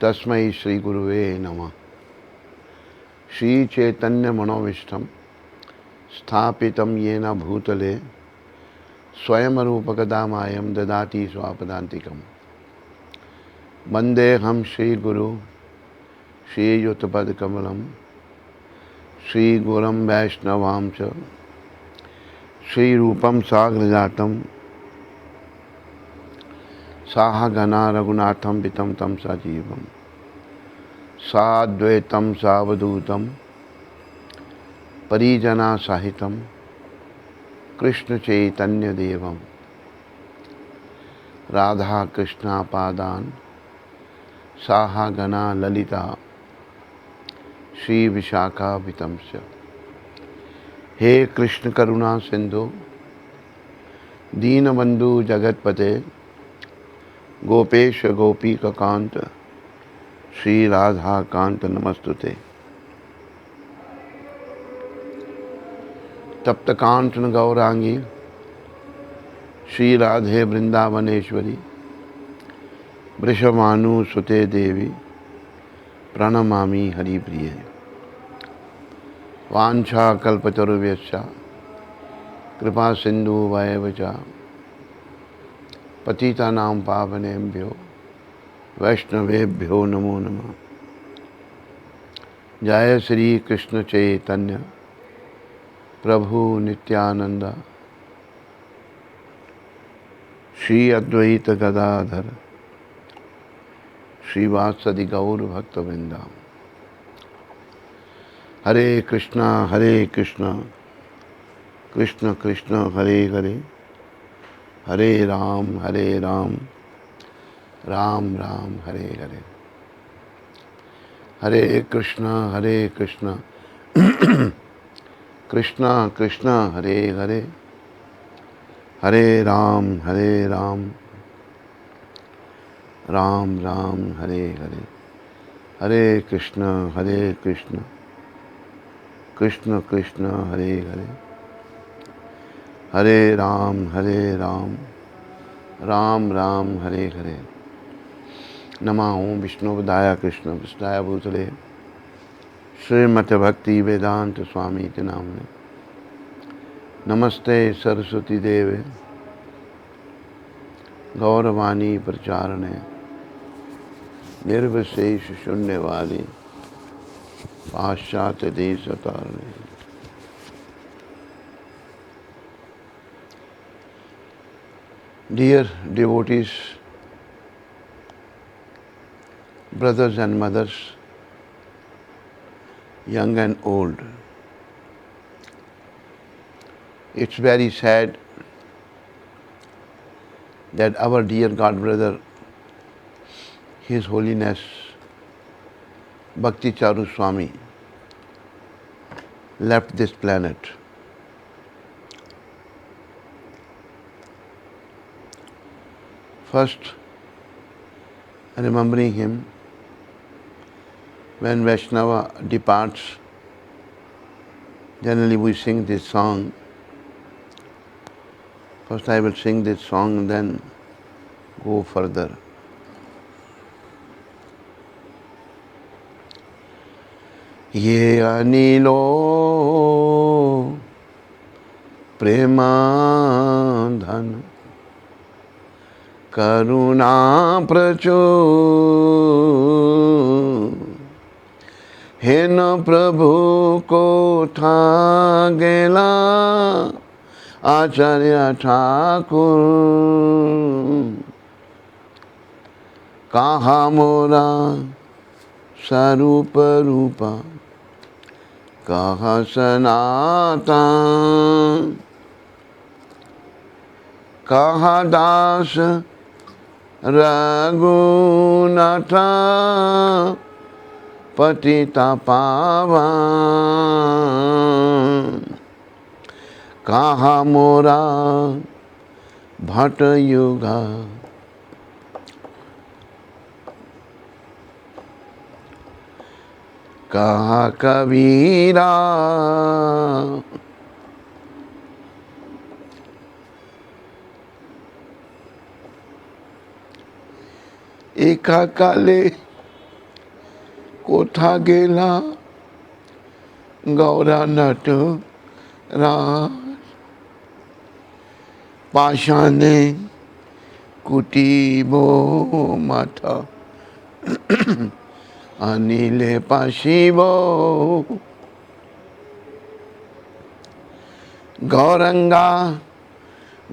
तस्मै श्री गुरुवे नमः। श्री चैतन्य मनोविष्टम स्थापितं येन भूतले स्वयं रूपकदा मायं ददाति स्वापदान्तिकं। वन्देऽहं श्रीगुरु श्रीयुतपदकमलं श्रीगुरुं वैष्णवां च श्रीरूपं साग्रजातं साहगना रघुनाथं पितं तं सजीवं साद्वैतं सावधूतं परिजना सहितं कृष्ण चैतन्य देवं राधा कृष्णा पादान साहगना ललिता श्री विशाखा वितंस। हे कृष्ण करुणा सिंधु दीनबंधु जगतपते गोपेश गोपीकांत श्री राधा कांत नमस्तुते। तप्त कांचन गौरांगी श्री राधे वृंदावनेश्वरी वृषभानु सुते देवी प्रणमामि हरिप्रिये। वांछा कल्पतरुभ्यश्च कृपा सिंधु वैव च पतितानां पावनेभ्यो वैष्णवेभ्यो नमो नमः। जय श्री कृष्ण चैतन्य प्रभु नित्यानंद श्री अद्वैत गदाधर श्रीवासदि गौर भक्तवृंदा। हरे कृष्णा कृष्ण कृष्ण हरे हरे, हरे राम राम राम हरे हरे। हरे कृष्ण कृष्ण कृष्ण हरे हरे, हरे राम राम राम हरे हरे। हरे कृष्ण कृष्ण कृष्ण हरे हरे, हरे राम राम राम हरे हरे। नमः ओं विष्णुपदाय कृष्ण विष्णाय भूतले श्रीमद् भक्ति वेदांत स्वामी के नामने। नमस्ते सरस्वती देवे गौरवाणी प्रचारणे निर्विशेष शून्यवादी पाश्चात्य देश तारणे। Dear devotees, brothers and mothers, young and old, it's very sad that our dear God brother, His Holiness Bhakti Charu Swami, left this planet. First, remembering him when Vaishnava departs, generally we sing this song. First I will sing this song and then go further. Ye anilo premadhan करुणा प्रचुर, हे न प्रभु को था गेला आचार्य ठाकुर। कहा मोरा स्वरूप रूपा कहा सनातन, कहा दास रघुनाथ पतिता पावन। कहा मोरा भट युगा कहा कबीरा। एका काले कोथा गेला गौरा नट राज पाषाणे कुटीबो माथा अनिले पाशिबो गौरंगा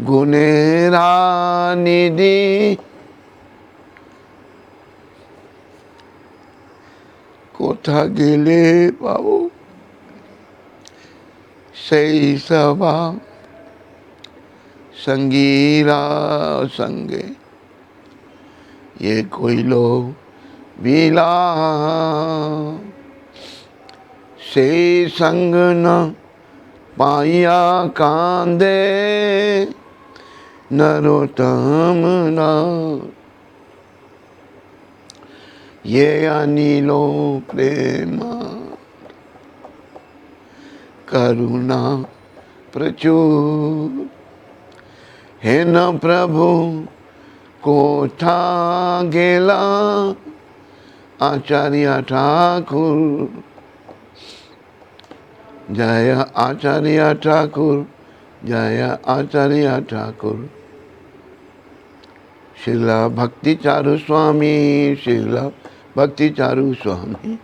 गुनेरा निधि कोथा गेले बाबू सही सभा संगीरा संगे ये कोई लोग विला से संग न पाया कांदे नरोत्तम ना ये अनिलो प्रेमा करुणा प्रचुर हे न प्रभु कोठा गेला आचार्य ठाकुर जय आचार्य ठाकुर जय आचार्य ठाकुर श्रीला भक्ति चारु स्वामी श्रीला भक्ति चारु स्वामी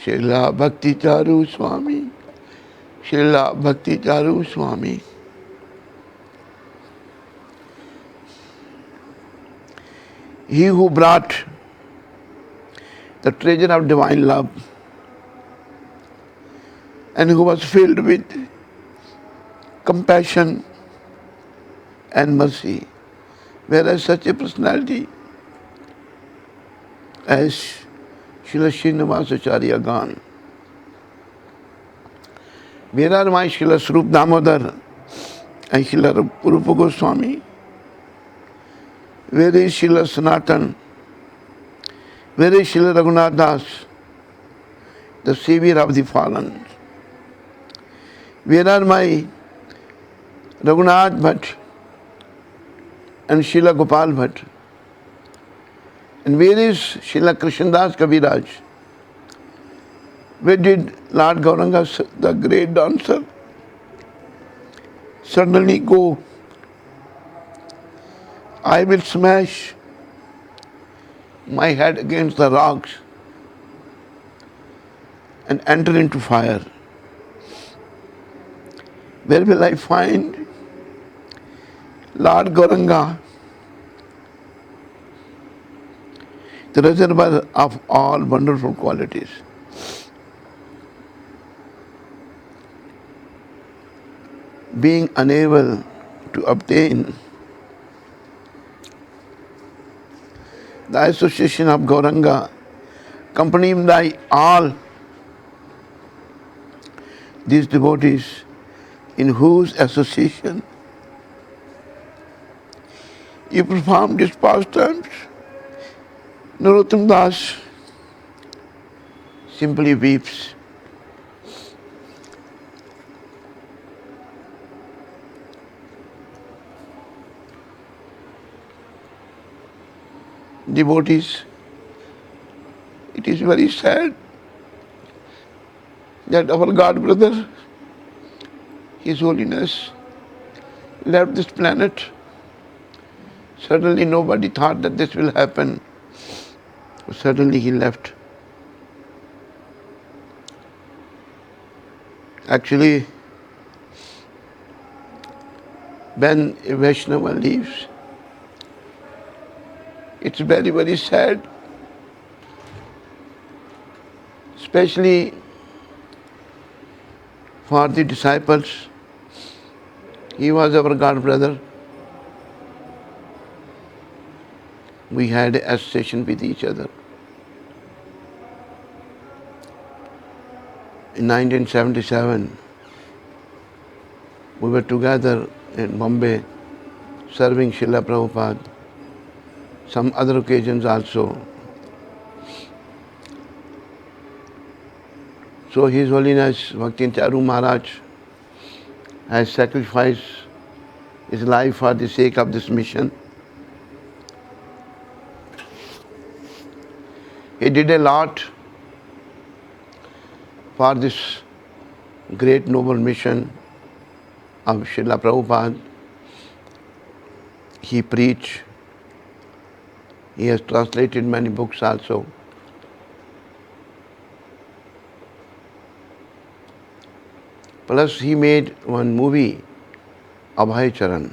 श्रीला भक्ति चारु स्वामी श्रीला भक्ति चारु स्वामी He who brought the treasure of divine love and who was filled with compassion and mercy, whereas such a personality as Srila Srinivasacharya gone. Where are my Srila Swarup Damodar and Srila Rupa Goswami? Where is Srila Sanatan? Where is Srila Raghunath Das, the savior of the fallen? Where are my Raghunath Bhatt and Srila Gopal Bhatt? And where is Srila Krishnadas Kaviraj? Where did Lord Gauranga, the great dancer, suddenly go? I will smash my head against the rocks and enter into fire. Where will I find Lord Gauranga, the reservoir of all wonderful qualities? Being unable to obtain the association of Gauranga, accompanied by all these devotees in whose association you perform these pastimes, Narottam Das simply weeps. Devotees, it is very sad that our God brother, His Holiness, left this planet. Certainly nobody thought that this will happen. Suddenly he left. Actually, when a Vaishnava leaves, it's very, very sad. Especially for the disciples. He was our God brother. We had an association with each other. In 1977, we were together in Bombay serving Srila Prabhupada, some other occasions also. So His Holiness Bhakti Charu Maharaj has sacrificed his life for the sake of this mission. He did a lot for this great noble mission of Srila Prabhupada. He preached. He has translated many books also. Plus he made one movie, Abhay Charan,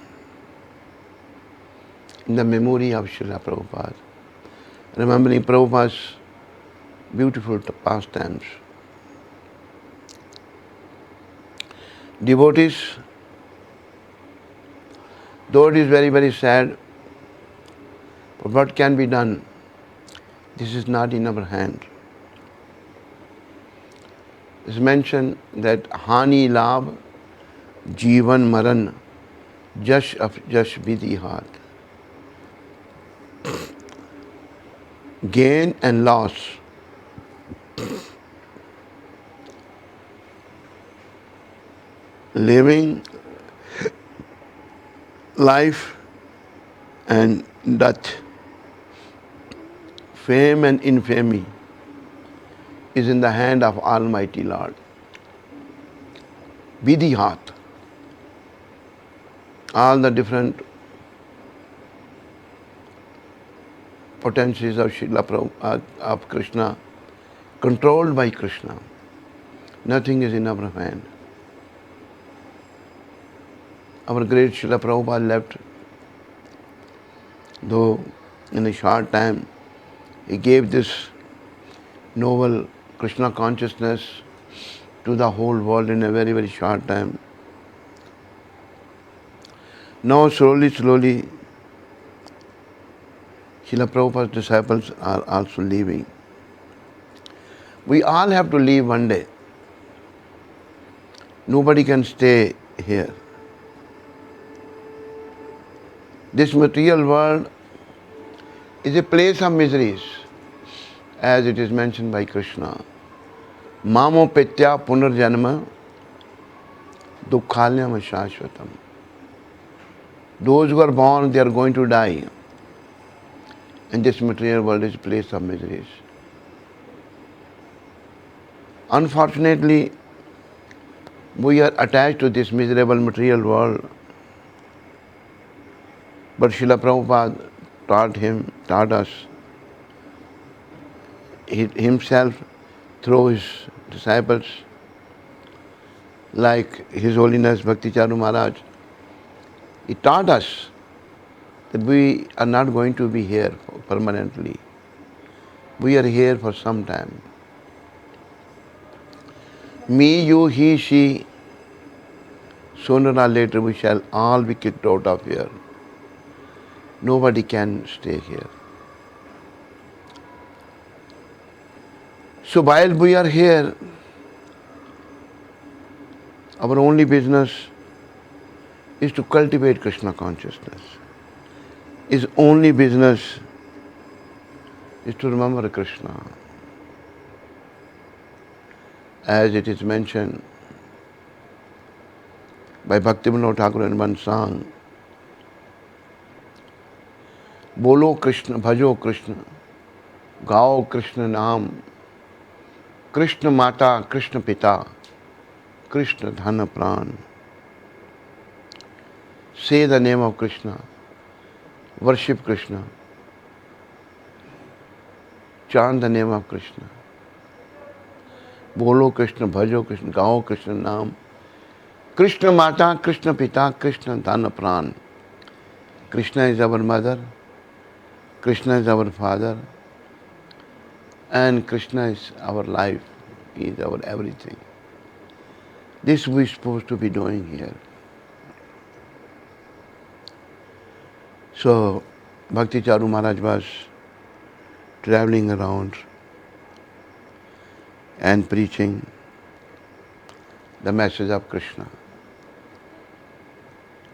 in the memory of Srila Prabhupada, remembering Prabhupada's beautiful pastimes. Devotees, though it is very, very sad, but what can be done? This is not in our hand. It's mentioned that Hani Labh, Jeevan Maran, Jash of Jash Vidhi Haat. Gain and loss. Living life and death, fame and infamy is in the hand of Almighty Lord. Vidhi Haat. All the different potencies of Srila Prabhupada, of Krishna, controlled by Krishna. Nothing is in our hand. Our great Srila Prabhupada left, though in a short time he gave this noble Krishna consciousness to the whole world in a very, very short time. Now slowly, Srila Prabhupada's disciples are also leaving. We all have to leave one day. Nobody can stay here. This material world is a place of miseries, as it is mentioned by Krishna. Mamo petya punarjanma dukkhalyam shashvatam. Those who are born, they are going to die. And this material world is a place of miseries. Unfortunately, we are attached to this miserable material world. But Srila Prabhupada taught us himself through his disciples, like His Holiness Bhakti Charu Maharaj. He taught us that we are not going to be here permanently. We are here for some time. Me, you, he, she, sooner or later we shall all be kicked out of here. Nobody can stay here. So while we are here, our only business is to cultivate Krishna consciousness. His only business is to remember Krishna. As it is mentioned by Bhaktivinoda Thakur in one song, Bolo Krishna, Bhajo Krishna, Gao Krishna Naam, Krishna Mata, Krishna Pita, Krishna Dhana Pran. Say the name of Krishna, worship Krishna, chant the name of Krishna. Bolo Krishna, Bhajo Krishna, Gao Krishna Naam, Krishna Mata, Krishna Pita, Krishna Dhana Pran. Krishna is our mother, Krishna is our father, and Krishna is our life. He is our everything. This we are supposed to be doing here. So, Bhakti Charu Maharaj was traveling around and preaching the message of Krishna.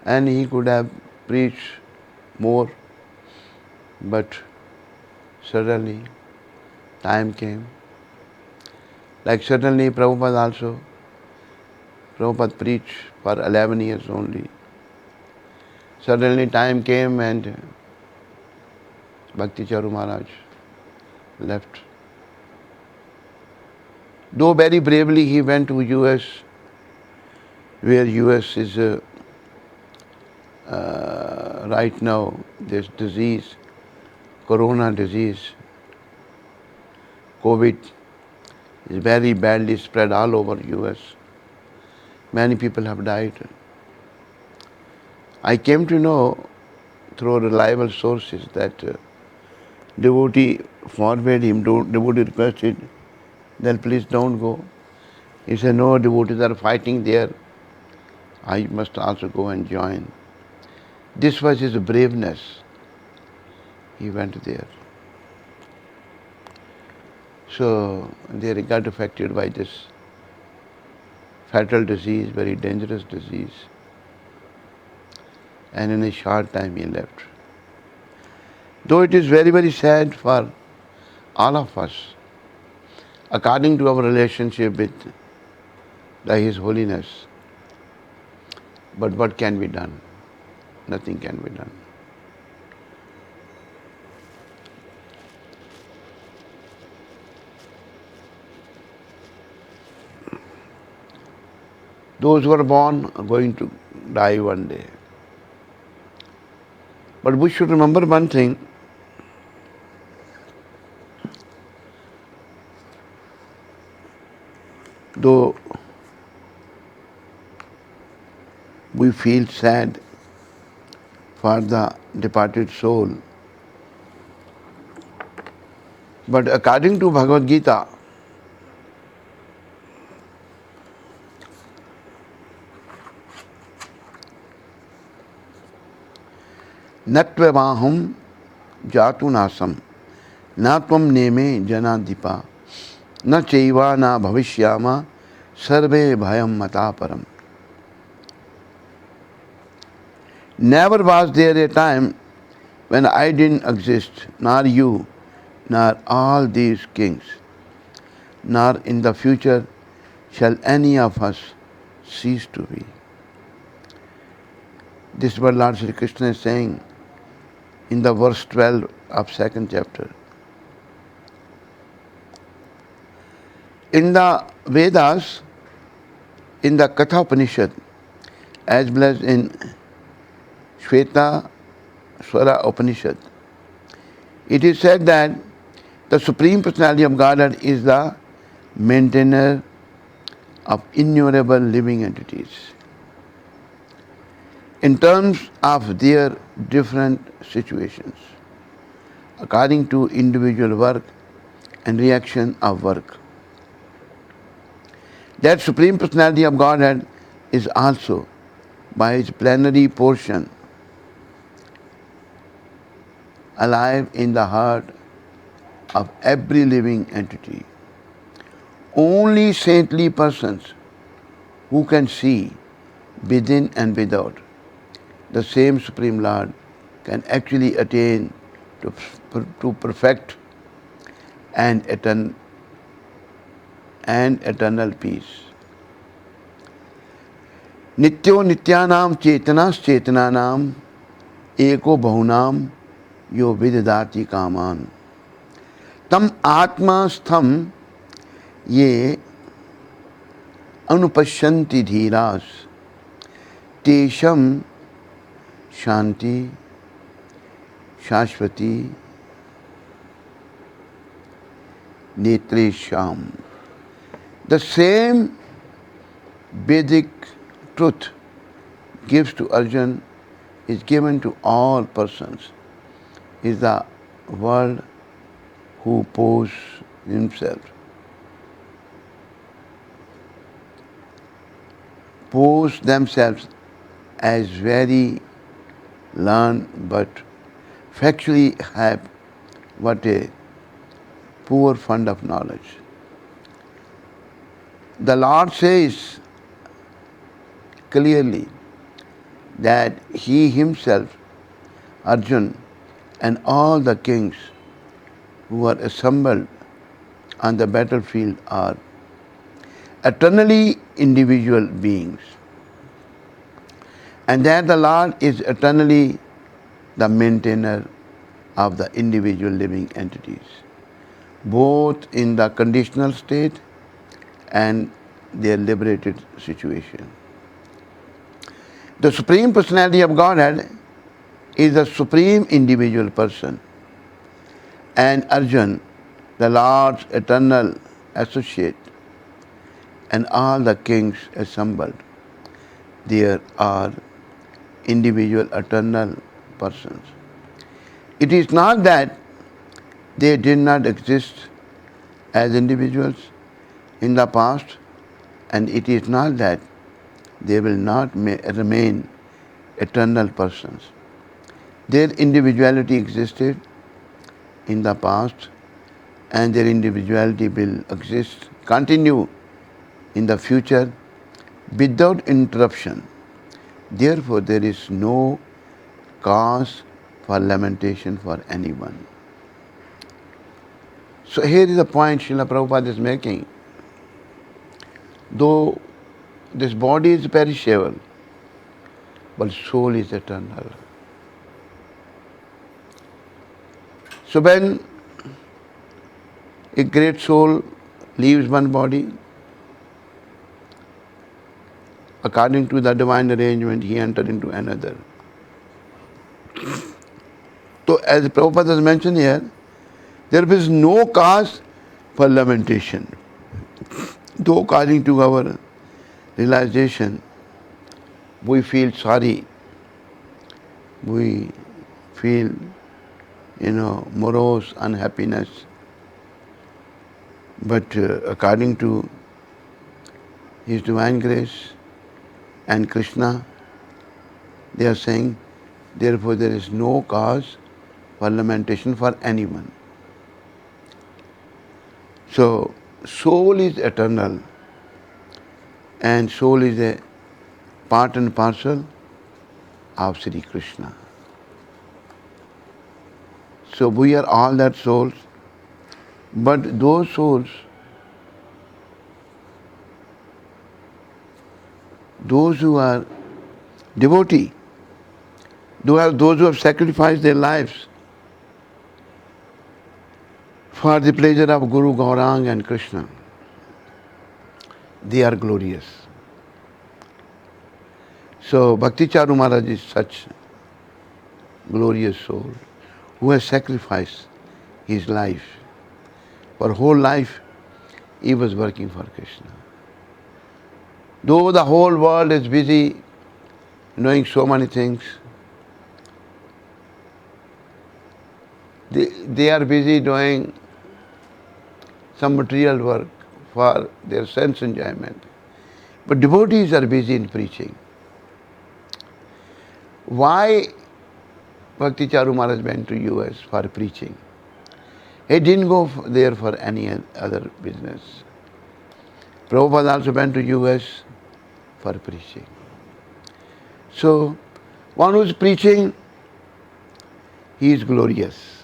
And he could have preached more, but suddenly time came. Like suddenly Prabhupada also, Prabhupada preached for 11 years only. Suddenly time came and Bhakti Charu Maharaj left. Though very bravely he went to US, where US is right now, this disease, corona disease, COVID, is very badly spread all over US. Many people have died. I came to know through reliable sources that devotee forwarded him, devotee requested that please don't go. He said, no, devotees are fighting there. I must also go and join. This was his braveness. He went there. So they got affected by this fatal disease, very dangerous disease. And in a short time he left. Though it is very, very sad for all of us, according to our relationship with His Holiness. But what can be done? Nothing can be done. Those who are born are going to die one day. But we should remember one thing. Though we feel sad for the departed soul, but according to Bhagavad Gita, Natvamaham jatunasam na tvam neme janadipa na chaiva na bhavishyama sarve bhayam mataparam. Never was there a time when I didn't exist, nor you, nor all these kings, nor in the future shall any of us cease to be. This is what Lord Sri Krishna is saying in the verse 12 of second chapter. In the Vedas, in the Katha Upanishad, as well as in Shveta Swara Upanishad, it is said that the Supreme Personality of Godhead is the maintainer of innumerable living entities in terms of their different situations, according to individual work and reaction of work. That Supreme Personality of Godhead is also, by its plenary portion, alive in the heart of every living entity. Only saintly persons who can see within and without the same Supreme Lord can actually attain to perfect and eternal peace. Nityo nityanam chetanas chetananam eko bahunam yo vidadati kaman tam atma stham ye anupashyanti dhiras tesham shanti shashvati netresham. The same Vedic truth gives to Arjun is given to all persons. Is the world who pose himself, pose themselves as very learned but factually have what a poor fund of knowledge. The Lord says clearly that He Himself, Arjun, and all the kings who are assembled on the battlefield are eternally individual beings, and that the Lord is eternally the maintainer of the individual living entities, both in the conditional state and their liberated situation. The Supreme Personality of Godhead is the supreme individual person, and Arjun, the Lord's eternal associate, and all the kings assembled there are individual eternal persons. It is not that they did not exist as individuals in the past, and it is not that they will not remain eternal persons. Their individuality existed in the past, and their individuality will continue in the future without interruption. Therefore, there is no cause for lamentation for anyone. So here is the point Srila Prabhupada is making. Though this body is perishable, but soul is eternal. So when a great soul leaves one body, according to the divine arrangement, he entered into another. So as Prabhupada has mentioned here, there is no cause for lamentation. Though according to our realization, we feel sorry, we feel, morose unhappiness. But according to His Divine Grace and Krishna, they are saying, therefore there is no cause for lamentation for anyone. So, soul is eternal, and soul is a part and parcel of Sri Krishna. So we are all that souls, but those souls, those who are devotee, those who have sacrificed their lives for the pleasure of Guru Gaurang and Krishna, they are glorious. So Bhakti Charu Maharaj is such glorious soul who has sacrificed his life. For whole life he was working for Krishna. Though the whole world is busy knowing so many things, they are busy doing some material work for their sense enjoyment. But devotees are busy in preaching. Why Bhakti Charu Maharaj went to US for preaching? He didn't go there for any other business. Prabhupada also went to US for preaching. So, one who is preaching, he is glorious.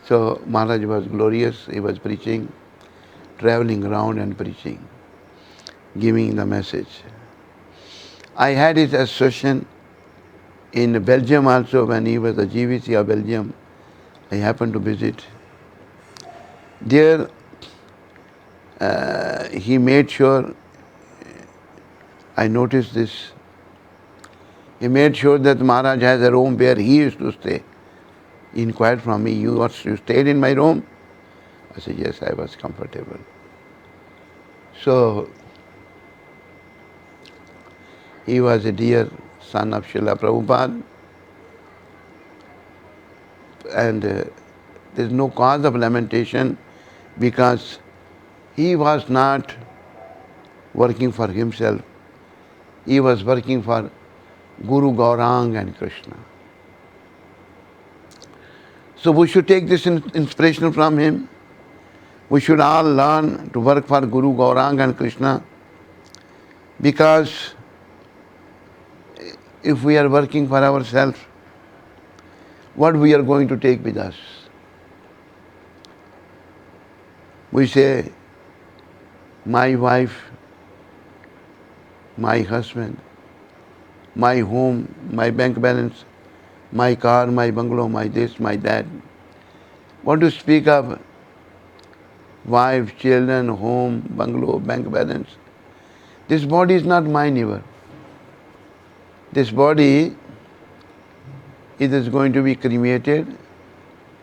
So, Maharaj was glorious, he was preaching, traveling around and preaching, giving the message. I had his association in Belgium also when he was the GVC of Belgium. I happened to visit. There, he made sure, I noticed this, he made sure that Maharaj has a room where he used to stay. He inquired from me, you stayed in my room? I said, yes, I was comfortable. So, he was a dear son of Srila Prabhupada, and there is no cause of lamentation because he was not working for himself. He was working for Guru Gaurang and Krishna. So we should take this inspiration from him. We should all learn to work for Guru Gaurang and Krishna, because if we are working for ourselves, what we are going to take with us? We say, my wife, my husband, my home, my bank balance, my car, my bungalow, my this, my that. What to speak of wife, children, home, bungalow, bank balance. This body is not mine ever. This body it is going to be cremated,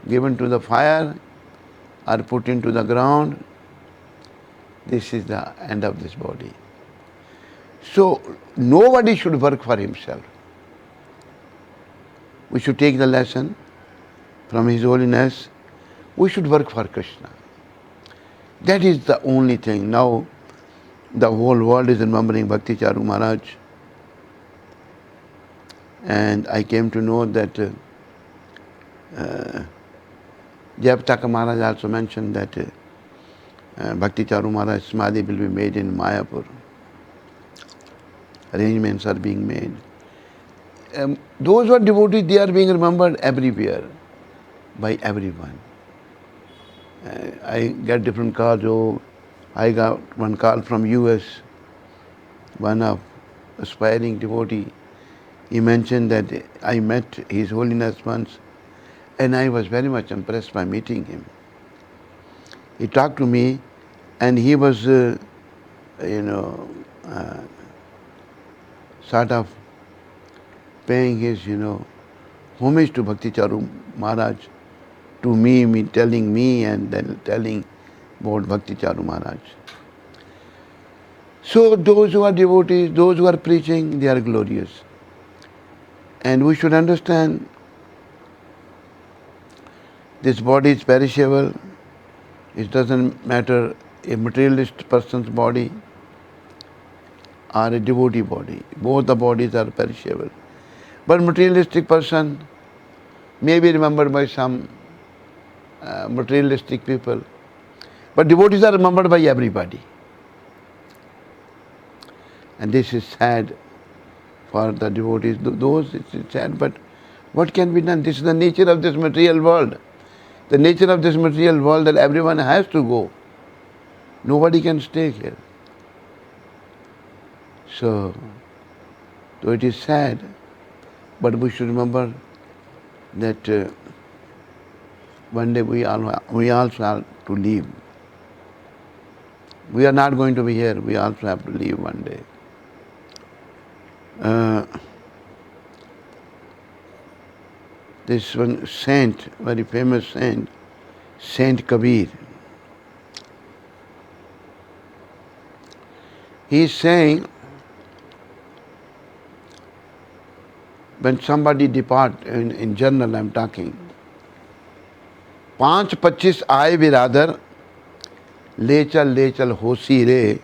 given to the fire, or put into the ground. This is the end of this body. So nobody should work for himself. We should take the lesson from His Holiness. We should work for Krishna. That is the only thing. Now the whole world is remembering Bhakti Charu Maharaj. And I came to know that Jayapataka Maharaj also mentioned that Bhakti Charu Maharaj Samadhi will be made in Mayapur. Arrangements are being made. Those who are devotees, they are being remembered everywhere by everyone. I get different calls. Oh, I got one call from US, one of aspiring devotee. He mentioned that I met His Holiness once and I was very much impressed by meeting him. He talked to me and he was, sort of paying his, homage to Bhakti Charu Maharaj, to me telling me and then telling about Bhakti Charu Maharaj. So those who are devotees, those who are preaching, they are glorious. And we should understand this body is perishable. It doesn't matter a materialist person's body or a devotee body. Both the bodies are perishable. But materialistic person may be remembered by some materialistic people. But devotees are remembered by everybody. And this is sad for the devotees. Those, it's sad, but what can be done? This is the nature of this material world. The nature of this material world that everyone has to go. Nobody can stay here. So, though it is sad, but we should remember that one day we also have to leave. We are not going to be here. We also have to leave one day. This one saint, very famous saint, Saint Kabir. He is saying, when somebody depart, in general I am talking, 5-25 आए बिरादर, ले चल होशी रे,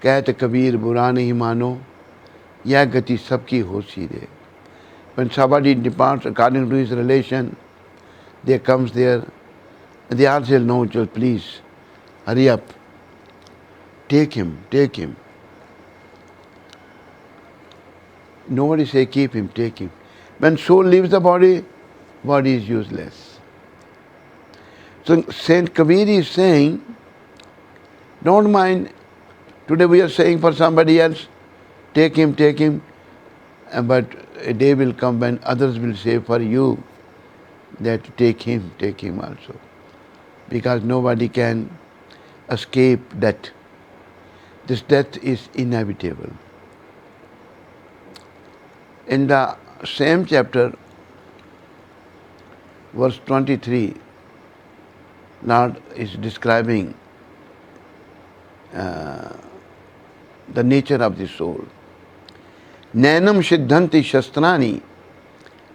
कहत कबीर बुरा नहीं मानो, यह गति सबकी होशी रे. When somebody departs according to his relation, there comes there, and they all say, no, just please, hurry up, take him. Nobody say keep him, take him. When soul leaves the body is useless. So Saint Kabir is saying, don't mind, today we are saying for somebody else, take him, but a day will come when others will say for you that take him also. Because nobody can escape death. This death is inevitable. In the same chapter, verse 23, Lord is describing the nature of the soul. Nainam siddhanti shastrani,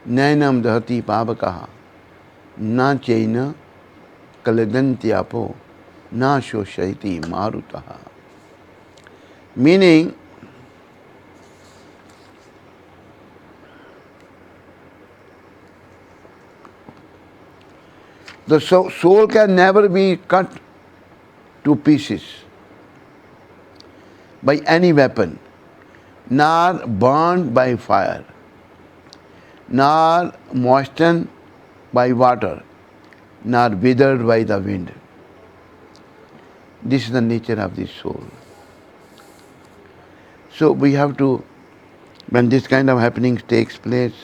nainam dahati pavakaha, na chaina kaladanti apo, na shoshaiti marutaha. Meaning, the soul can never be cut to pieces by any weapon, nor burned by fire, nor moistened by water, nor withered by the wind. This is the nature of the soul. So we have to, when this kind of happenings takes place,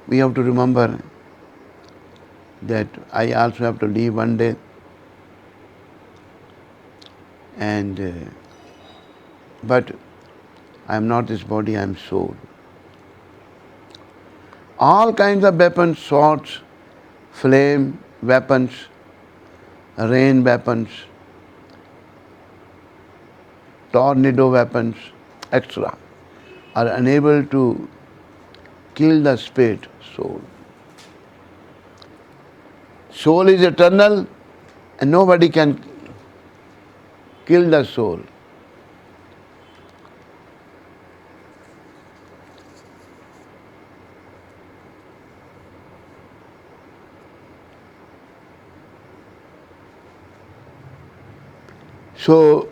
we have to remember that I also have to leave one day. And but I am not this body, I am soul. All kinds of weapons, swords, flame weapons, rain weapons, tornado weapons, etc., are unable to kill the spirit, soul. Soul is eternal and nobody can kill the soul. So,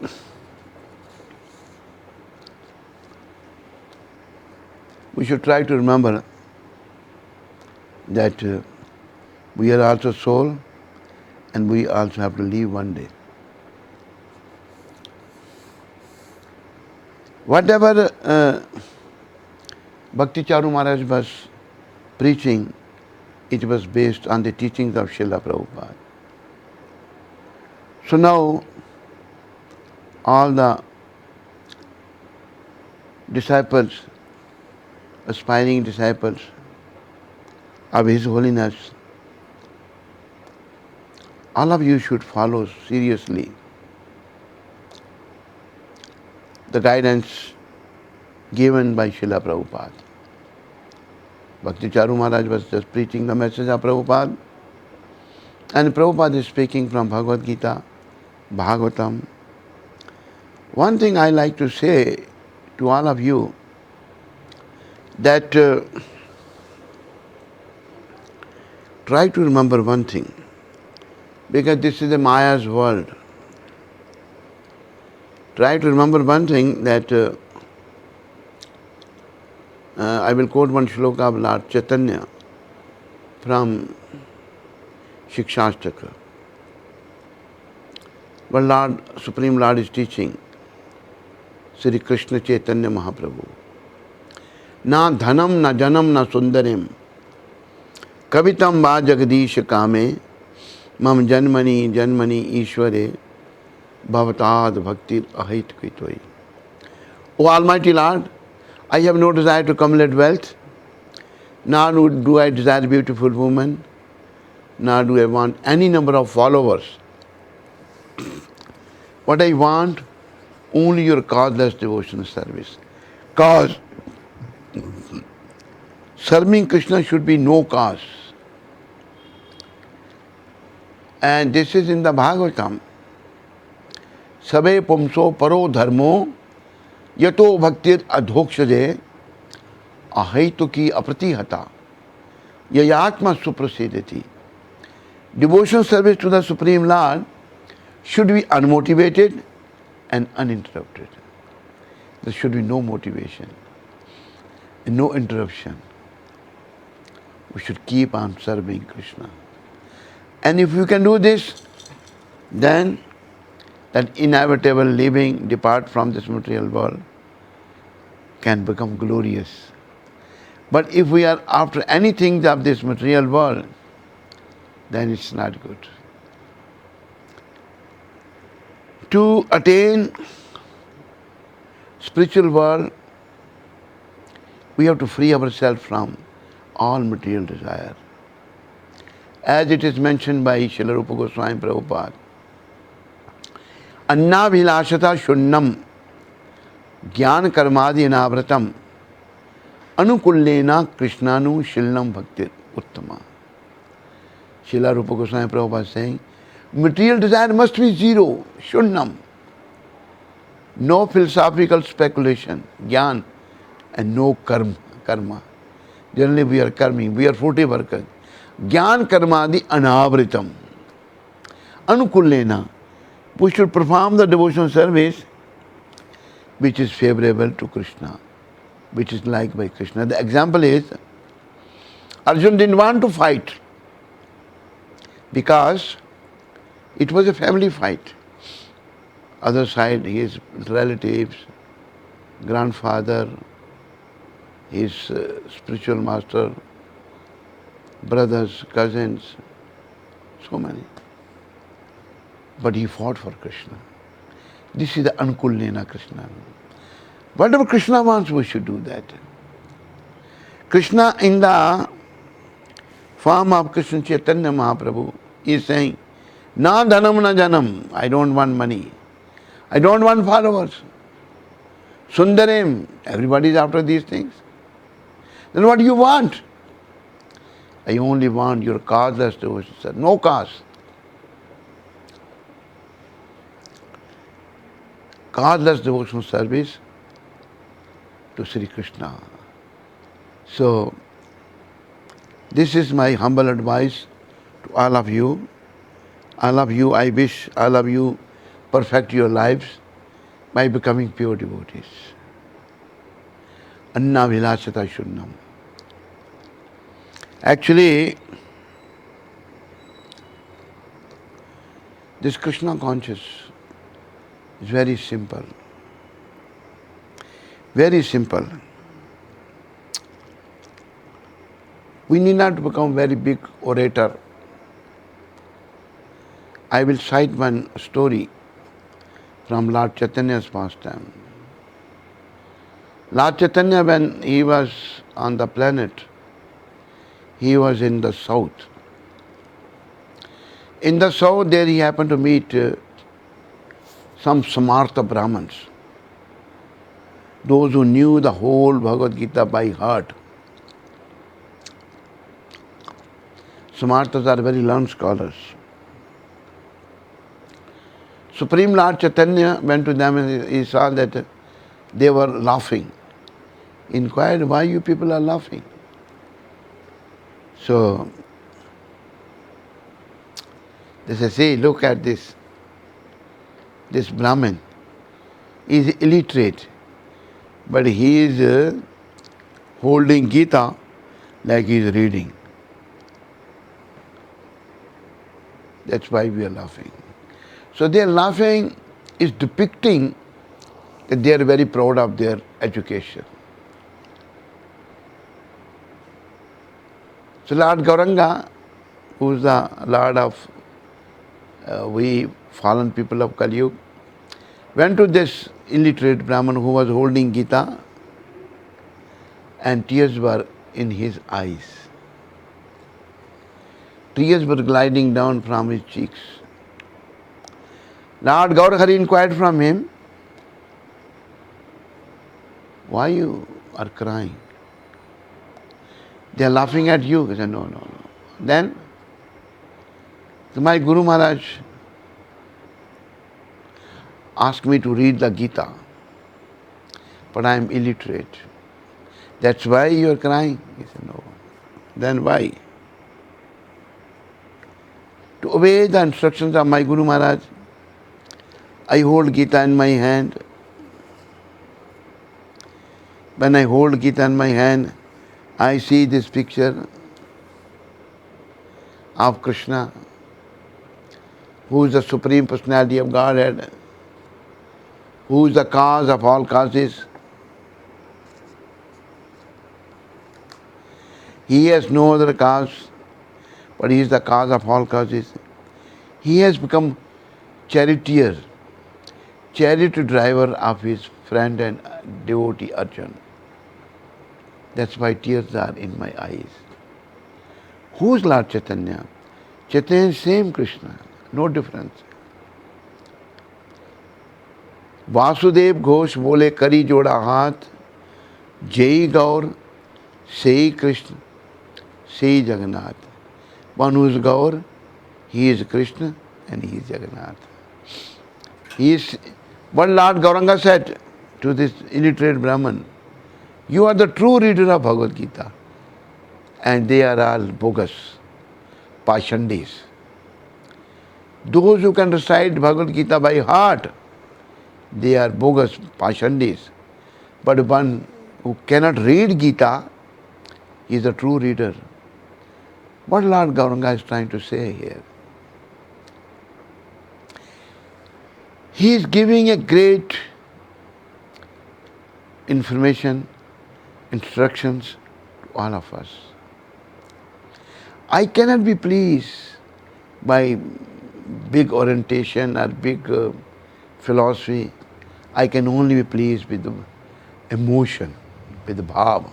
we should try to remember that we are also soul and we also have to leave one day. Whatever Bhakti Charu Maharaj was preaching, it was based on the teachings of Srila Prabhupada. So now, all the disciples, aspiring disciples of His Holiness, all of you should follow seriously the guidance given by Srila Prabhupada. Bhakti Charu Maharaj was just preaching the message of Prabhupada, and Prabhupada is speaking from Bhagavad Gita, Bhagavatam. One thing I like to say to all of you, that try to remember one thing, because this is a Maya's world. Try to remember one thing, that I will quote one shloka of Lord Chaitanya from Shikshashtaka. But Lord, Supreme Lord is teaching, Sri Krishna Chaitanya Mahaprabhu. Na dhanam, na janam, na sundarim, kavitam va jagadish kame, mam janmani janmani ishware, bhavatad bhaktir ahit kvitoi. O Almighty Lord, I have no desire to accumulate wealth, nor do I desire beautiful women, nor do I want any number of followers. What I want, only your causeless devotional service. Cause serving Krishna should be no cause. And this is in the Bhagavatam. Sabe pumso paro dharmo yato bhaktir adhokshaje ahaitu apratihata yayatma suprasidati. Devotional service to the Supreme Lord should be unmotivated and uninterrupted. There should be no motivation and no interruption. We should keep on serving Krishna. And if you can do this, then that inevitable living, depart from this material world, can become glorious. But if we are after anything of this material world, then it's not good. To attain spiritual world, we have to free ourselves from all material desire. As it is mentioned by Srila Rupa Goswami Prabhupada, Anna vilashata shunnam jnana karmadi anavratam anukullena krishnanu shilnam bhaktir uttama. Srila Rupa Goswami Prabhupada is saying, material desire must be zero, shunnam. No philosophical speculation, jnana, and no karma. Generally we are karmi, we are fruity workers. Jnana karmadi anavritam. Anukullena. We should perform the devotional service which is favorable to Krishna, which is liked by Krishna. The example is, Arjuna didn't want to fight because it was a family fight. Other side, his relatives, grandfather, his spiritual master, brothers, cousins, so many. But he fought for Krishna. This is the Anukulena Krishna. Whatever Krishna wants, we should do that. Krishna in the form of Krishna Chaitanya Mahaprabhu is saying, Na dhanam na janam. I don't want money. I don't want followers. Sundarim. Everybody is after these things. Then what do you want? I only want your causeless devotion, sir. No cause. Causeless devotional service to Sri Krishna. So, this is my humble advice to all of you. All of you, I wish all of you perfect your lives by becoming pure devotees. Anna vilasata shunnam. Actually, this Krishna conscious is very simple. Very simple. We need not become very big orator. I will cite one story from Lord Chaitanya's pastime. Lord Chaitanya, when he was on the planet, he was in the south. In the south, there he happened to meet some Samartha Brahmins, those who knew the whole Bhagavad Gita by heart. Samarthas are very learned scholars. Supreme Lord Chaitanya went to them and he saw that they were laughing. He inquired, why you people are laughing? So, they said, see, look at this. This Brahmin is illiterate, but he is holding Gita like he is reading. That's why we are laughing. So their laughing is depicting that they are very proud of their education. So Lord Gauranga, who is the Lord of we fallen people of Kali Yuga, went to this illiterate Brahman who was holding Gita, and tears were in his eyes. Tears were gliding down from his cheeks. Lord Gaurahari inquired from him, why you are crying? They are laughing at you. He said, no, no, no. Then, my Guru Maharaj asked me to read the Gita, but I am illiterate. That's why you are crying? He said, no. Then why? To obey the instructions of my Guru Maharaj, I hold Gita in my hand. When I hold Gita in my hand, I see this picture of Krishna, who is the Supreme Personality of Godhead, who is the cause of all causes. He has no other cause, but he is the cause of all causes. He has become charioteer, chariot driver of his friend and devotee Arjun. That's why tears are in my eyes. Who is Lord Chaitanya? Chaitanya is same Krishna, no difference. Vasudev Ghosh बोले करी जोड़ा हाथ, जय गौर से कृष्ण से Jagannath. One who is Gaur, he is Krishna and he is Jagannath. He is what Lord Gauranga said to this illiterate Brahman, you are the true reader of Bhagavad Gita, and they are all bogus, pashandis. Those who can recite Bhagavad Gita by heart, they are bogus, pashandis. But one who cannot read Gita is a true reader. What Lord Gauranga is trying to say here? He is giving a great information, instructions to all of us. I cannot be pleased by big orientation or big philosophy. I can only be pleased with the emotion, with the bhava.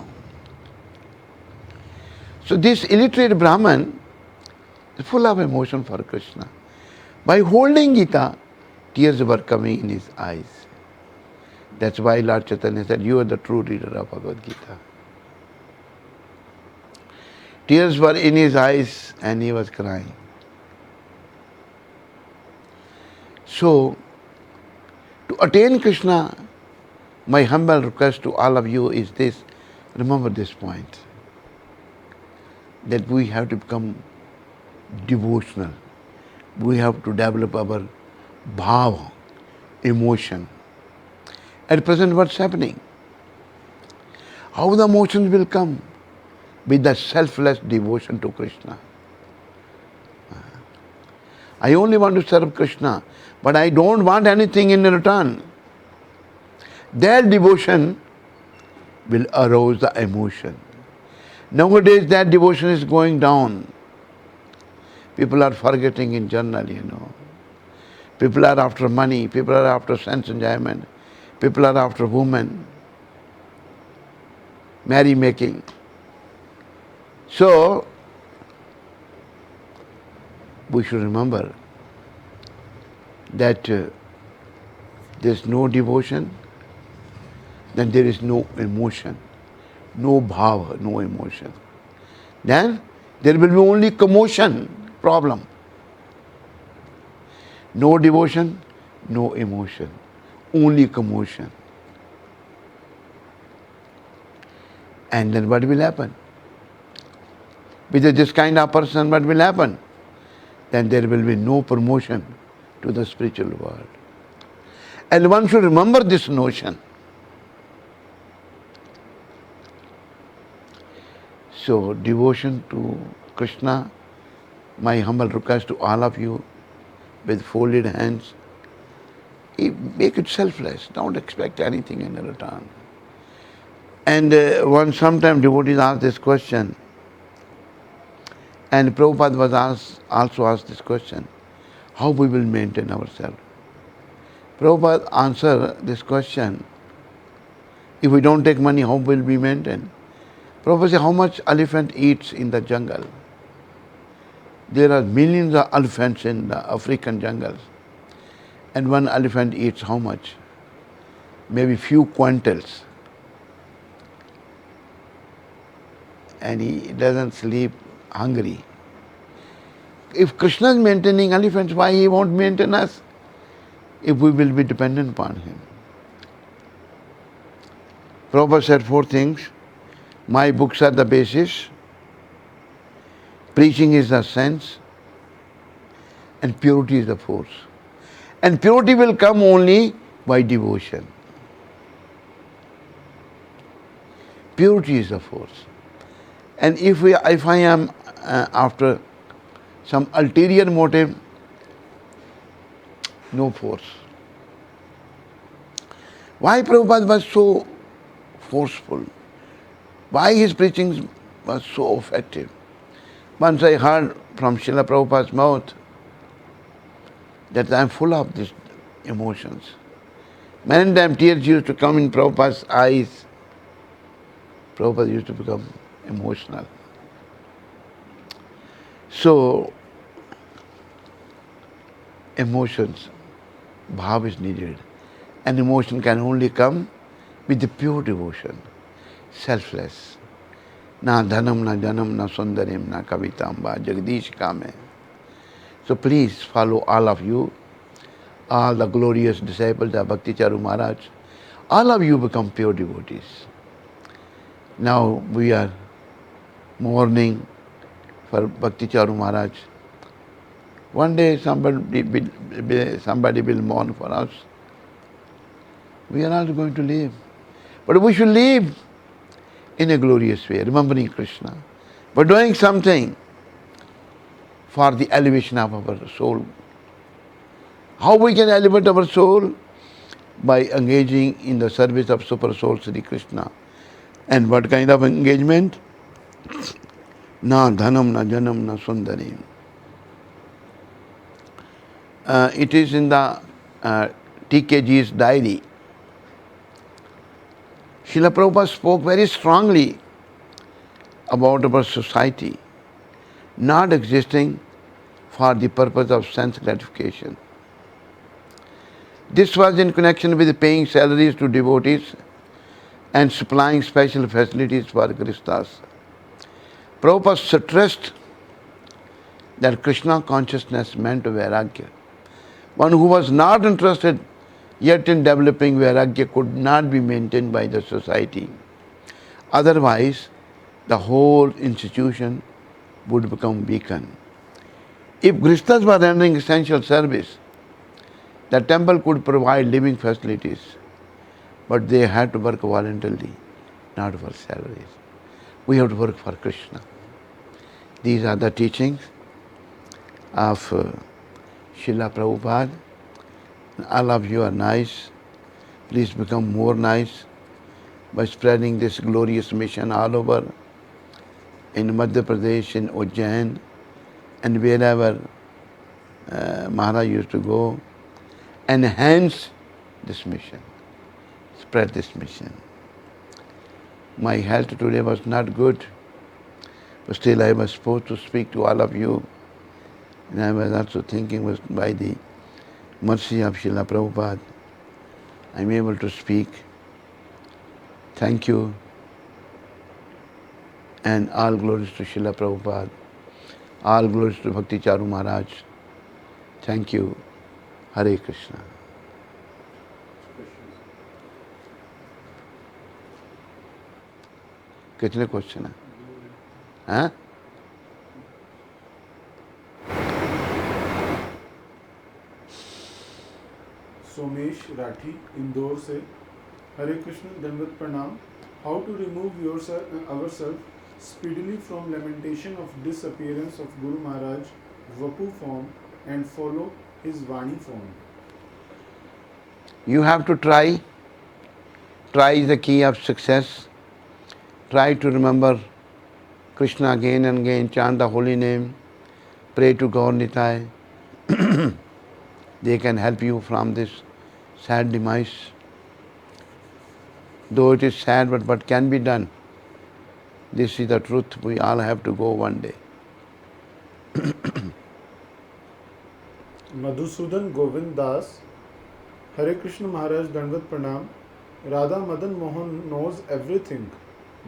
So this illiterate Brahman is full of emotion for Krishna. By holding Gita, tears were coming in his eyes. That's why Lord Chaitanya said, you are the true reader of Bhagavad Gita. Tears were in his eyes and he was crying. So, to attain Krishna, my humble request to all of you is this, remember this point, that we have to become devotional. We have to develop our bhava, emotion. At present, what's happening? How the emotions will come? With the selfless devotion to Krishna. I only want to serve Krishna, but I don't want anything in return. That devotion will arouse the emotion. Nowadays, that devotion is going down. People are forgetting in general, People are after money, people are after sense enjoyment, people are after women, merrymaking. So, we should remember that there is no devotion, then there is no emotion, no bhava, no emotion. Then there will be only commotion, problem. No devotion, no emotion, only commotion. And then what will happen? With this kind of person, what will happen? Then there will be no promotion to the spiritual world. And one should remember this notion. So, devotion to Krishna, my humble request to all of you, with folded hands, make it selfless. Don't expect anything in return. And sometime devotees asked this question, and Prabhupada was also asked this question, how we will maintain ourselves? Prabhupada answered this question, if we don't take money, how will we maintain? Prabhupada said, how much elephant eats in the jungle? There are millions of elephants in the African jungles. And one elephant eats how much? Maybe few quintals. And he doesn't sleep hungry. If Krishna is maintaining elephants, why he won't maintain us? If we will be dependent upon him. Prabhupada said 4 things. My books are the basis. Preaching is the sense. And purity is the force. And purity will come only by devotion. Purity is the force. And if I am after some ulterior motive, no force. Why Prabhupada was so forceful? Why his preaching was so effective? Once I heard from Srila Prabhupada's mouth that I am full of these emotions. Many times tears used to come in Prabhupada's eyes. Prabhupada used to become emotional. So, emotions, bhav is needed. And emotion can only come with the pure devotion, selfless. Na dhanam, na janam, na sundarim, na kavitamba, jagdish kame. So please follow all of you, all the glorious disciples of Bhakti Charu Maharaj. All of you become pure devotees. Now we are mourning for Bhakti Charu Maharaj. One day somebody will mourn for us. We are also going to live. But we should live in a glorious way, remembering Krishna, but doing something for the elevation of our soul. How we can elevate our soul? By engaging in the service of Super Soul Sri Krishna. And what kind of engagement? Na dhanam, na janam, na sundarim. It is in the TKG's diary. Srila Prabhupada spoke very strongly about our society not existing for the purpose of sense gratification. This was in connection with paying salaries to devotees and supplying special facilities for Krishnas. Prabhupada stressed that Krishna consciousness meant Vairagya. One who was not interested yet in developing Vairagya could not be maintained by the society. Otherwise, the whole institution would become weakened. If Krishnas were rendering essential service, the temple could provide living facilities, but they had to work voluntarily, not for salaries. We have to work for Krishna. These are the teachings of Srila Prabhupada. All of you are nice. Please become more nice by spreading this glorious mission all over in Madhya Pradesh, in Ujjain, and wherever Maharaj used to go. Enhance this mission. Spread this mission. My health today was not good, but still I was supposed to speak to all of you. And I was also thinking, was by the mercy of Srila Prabhupada, I'm able to speak. Thank you. And all glories to Srila Prabhupada. All glories to Bhakti Charu Maharaj. Thank you. Hare Krishna. कितने question है? हाँ? सोमेश राठी इंदौर से हरे कृष्ण दंडवत प्रणाम. How to remove ourselves speedily from lamentation of disappearance of Guru Maharaj Vapu form and follow his Vani form. You have to try. Try is the key of success. Try to remember Krishna again and again, chant the holy name, pray to Gaur Nitai. They can help you from this sad demise. Though it is sad, but what can be done? This is the truth. We all have to go one day. Madhusudan Govind Das, Hare Krishna Maharaj Dandvat Pranam. Radha Madan Mohan knows everything.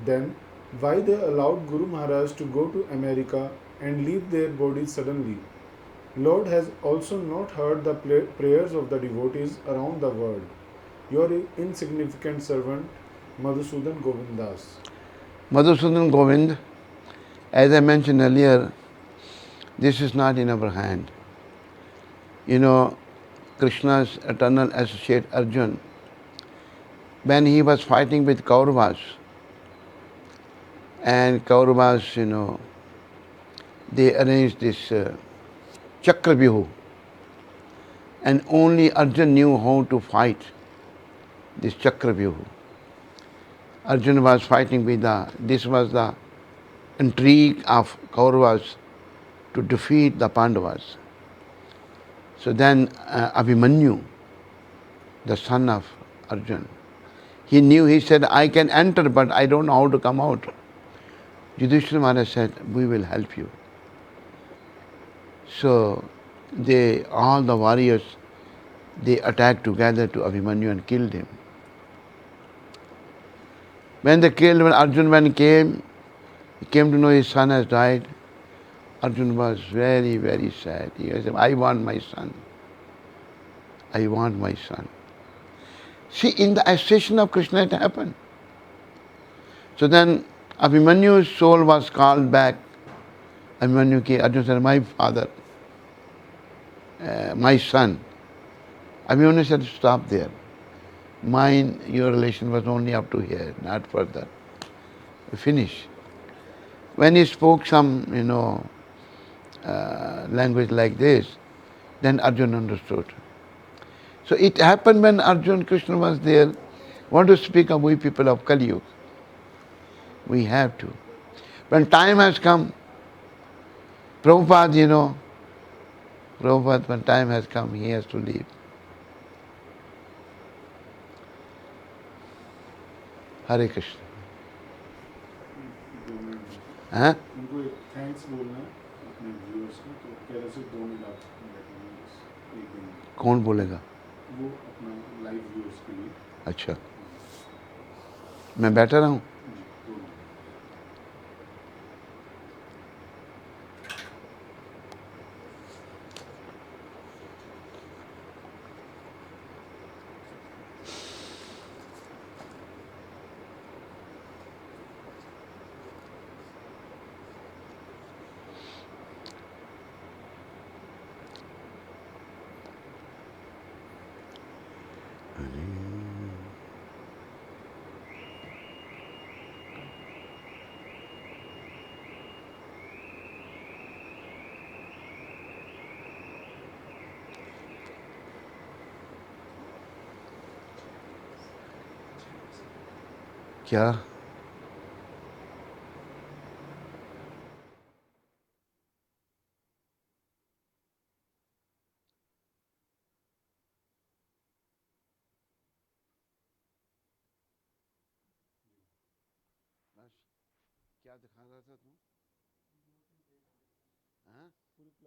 Then why they allowed Guru Maharaj to go to America and leave their bodies suddenly? Lord has also not heard the prayers of the devotees around the world. Your insignificant servant, Madhusudan Govind Das. Madhusudan Govind, as I mentioned earlier, this is not in our hand. You know, Krishna's eternal associate Arjun, when he was fighting with Kauravas, and Kauravas, you know, they arranged this Chakravyuh, and only Arjun knew how to fight this Chakravyuh. Arjun was fighting with this was the intrigue of Kauravas to defeat the Pandavas. So then Abhimanyu, the son of Arjun, he knew, he said, I can enter, but I don't know how to come out. Yudhishthira Maharaj said, we will help you. So all the warriors, they attacked together to Abhimanyu and killed him. When Arjun came to know his son has died, Arjun was very, very sad. He said, I want my son. I want my son. See, in the association of Krishna it happened. So then Abhimanyu's soul was called back. Abhimanyu came, Arjun said, my father, my son. Abhimanyu said, stop there. Your relation was only up to here, not further. Finish. When he spoke some, language like this, then Arjun understood. So it happened when Arjun Krishna was there. Want to speak of we people of Kali Yuga. We have to. When time has come, Prabhupada, when time has come, he has to leave. Hare Krishna. 2 minute हैं? उनको एक thanks बोलना है अपने viewers को, तो कह रहे सिर्फ 2 मिनट आप बैठेंगे बस, 1 2 मिनट। कौन बोलेगा? वो अपना लाइव व्यूअर्स के लिए। अच्छा, मैं बैठा रहा हूँ। जी 2 मिनट। क्या? क्या दिखा रहा था तू? हाँ?